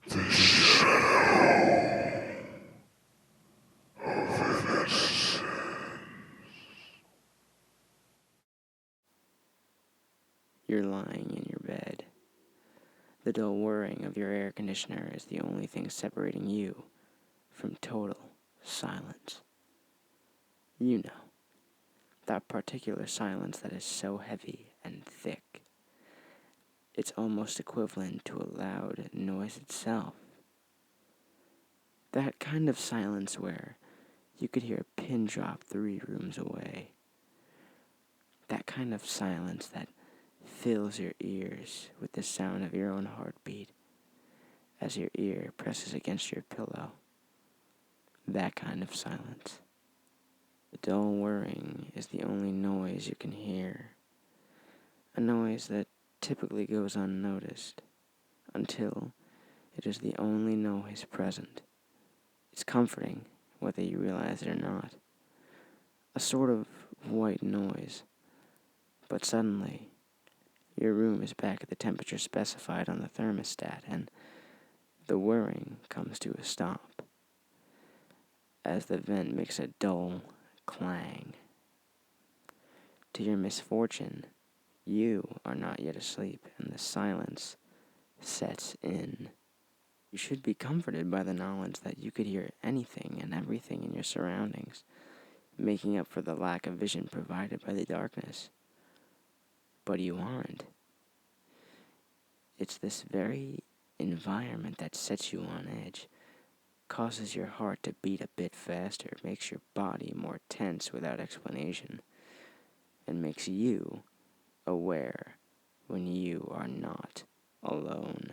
The Shadow of Innocence. You're lying in your bed. The dull whirring of your air conditioner is the only thing separating you from total silence. You know, that particular silence that is so heavy and thick. It's almost equivalent to a loud noise itself. That kind of silence where you could hear a pin drop 3 rooms away. That kind of silence that fills your ears with the sound of your own heartbeat as your ear presses against your pillow. That kind of silence. The dull whirring is the only noise you can hear. A noise that typically goes unnoticed until it is the only noise present. It's comforting, whether you realize it or not. A sort of white noise. But suddenly, your room is back at the temperature specified on the thermostat, and the whirring comes to a stop as the vent makes a dull clang. To your misfortune, you are not yet asleep, and the silence sets in. You should be comforted by the knowledge that you could hear anything and everything in your surroundings, making up for the lack of vision provided by the darkness. But you aren't. It's this very environment that sets you on edge, causes your heart to beat a bit faster, makes your body more tense without explanation, and makes you aware when you are not alone.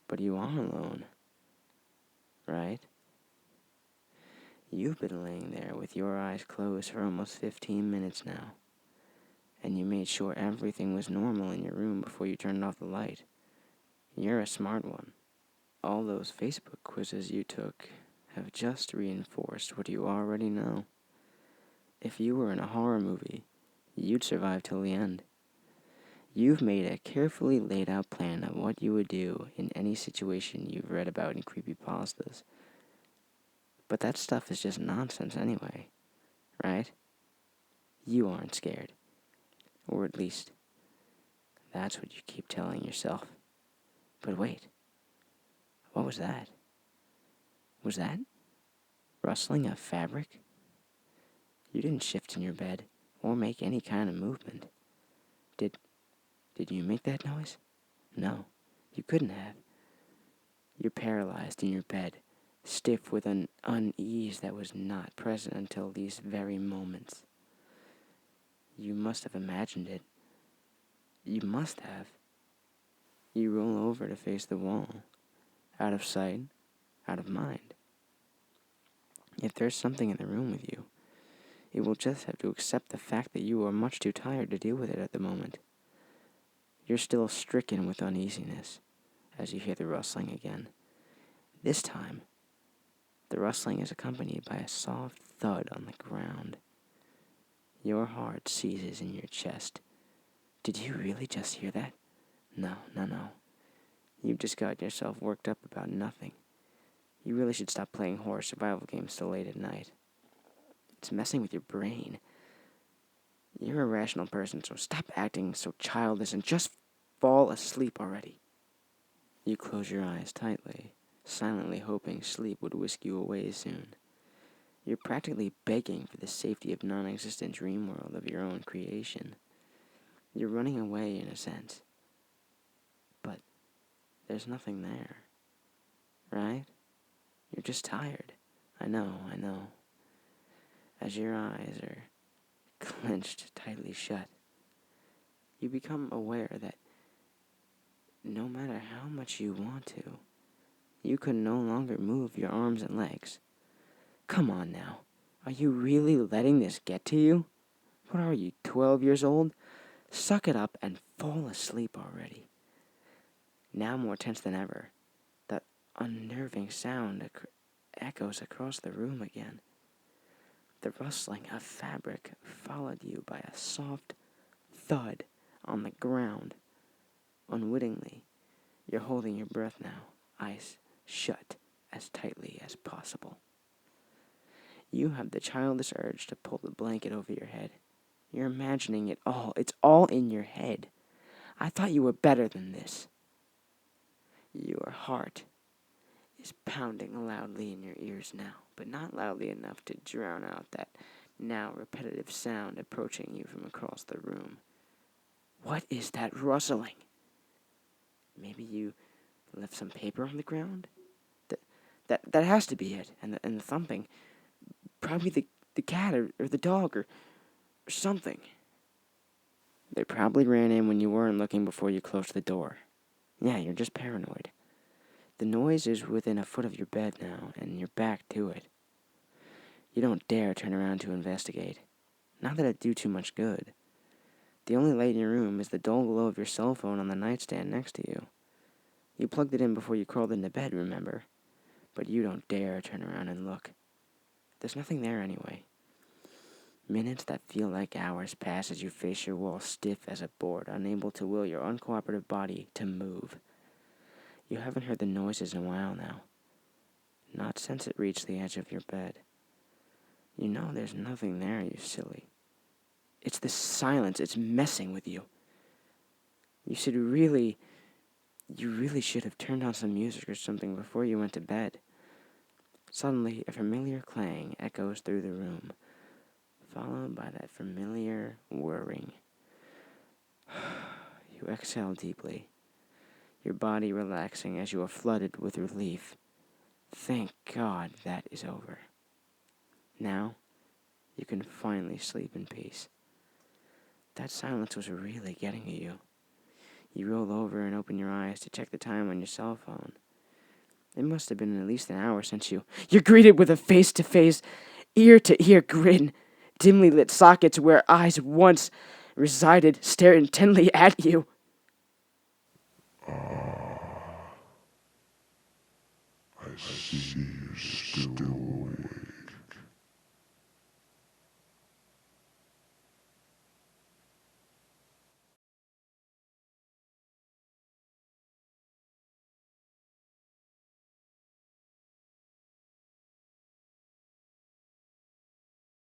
But you are alone, right? You've been laying there with your eyes closed for almost 15 minutes now, and you made sure everything was normal in your room before you turned off the light. You're a smart one. All those Facebook quizzes you took have just reinforced what you already know. If you were in a horror movie, you'd survive till the end. You've made a carefully laid out plan of what you would do in any situation you've read about in CreepyPastas. But that stuff is just nonsense anyway, right? You aren't scared. Or at least, that's what you keep telling yourself. But wait, what was that? Was that rustling of fabric? You didn't shift in your bed or make any kind of movement. Did you make that noise? No, you couldn't have. You're paralyzed in your bed, stiff with an unease that was not present until these very moments. You must have imagined it. You must have. You roll over to face the wall, out of sight, out of mind. If there's something in the room with you, it will just have to accept the fact that you are much too tired to deal with it at the moment. You're still stricken with uneasiness as you hear the rustling again. This time, the rustling is accompanied by a soft thud on the ground. Your heart seizes in your chest. Did you really just hear that? No. You've just got yourself worked up about nothing. You really should stop playing horror survival games so late at night. It's messing with your brain. You're a rational person, so stop acting so childish and just fall asleep already. You close your eyes tightly, silently hoping sleep would whisk you away soon. You're practically begging for the safety of non-existent dream world of your own creation. You're running away in a sense. But there's nothing there, right? You're just tired. I know. As your eyes are clenched tightly shut, you become aware that no matter how much you want to, you can no longer move your arms and legs. Come on now. Are you really letting this get to you? What are you, 12 years old? Suck it up and fall asleep already. Now more tense than ever, that unnerving sound echoes across the room again. The rustling of fabric followed you by a soft thud on the ground. Unwittingly, You're holding your breath now, eyes shut as tightly as possible. You have the childish urge to pull the blanket over your head. You're imagining it all. It's all in your head. I thought you were better than this. Your heart is pounding loudly in your ears now, but not loudly enough to drown out that now repetitive sound approaching you from across the room. What is that rustling? Maybe you left some paper on the ground? That has to be it. And the thumping. Probably the cat or the dog or something. They probably ran in when you weren't looking before you closed the door. Yeah, you're just paranoid. The noise is within a foot of your bed now, and you're back to it. You don't dare turn around to investigate. Not that it'd do too much good. The only light in your room is the dull glow of your cell phone on the nightstand next to you. You plugged it in before you crawled into bed, remember? But you don't dare turn around and look. There's nothing there anyway. Minutes that feel like hours pass as you face your wall stiff as a board, unable to will your uncooperative body to move. You haven't heard the noises in a while now. Not since it reached the edge of your bed. You know there's nothing there, you silly. It's this silence, it's messing with you. You really should have turned on some music or something before you went to bed. Suddenly, a familiar clang echoes through the room, followed by that familiar whirring. You exhale deeply, your body relaxing as you are flooded with relief. Thank God that is over. Now, you can finally sleep in peace. That silence was really getting to you. You roll over and open your eyes to check the time on your cell phone. It must have been at least an hour since you're greeted with a face-to-face, ear-to-ear grin. Dimly lit sockets where eyes once resided stare intently at you. I see you still awake.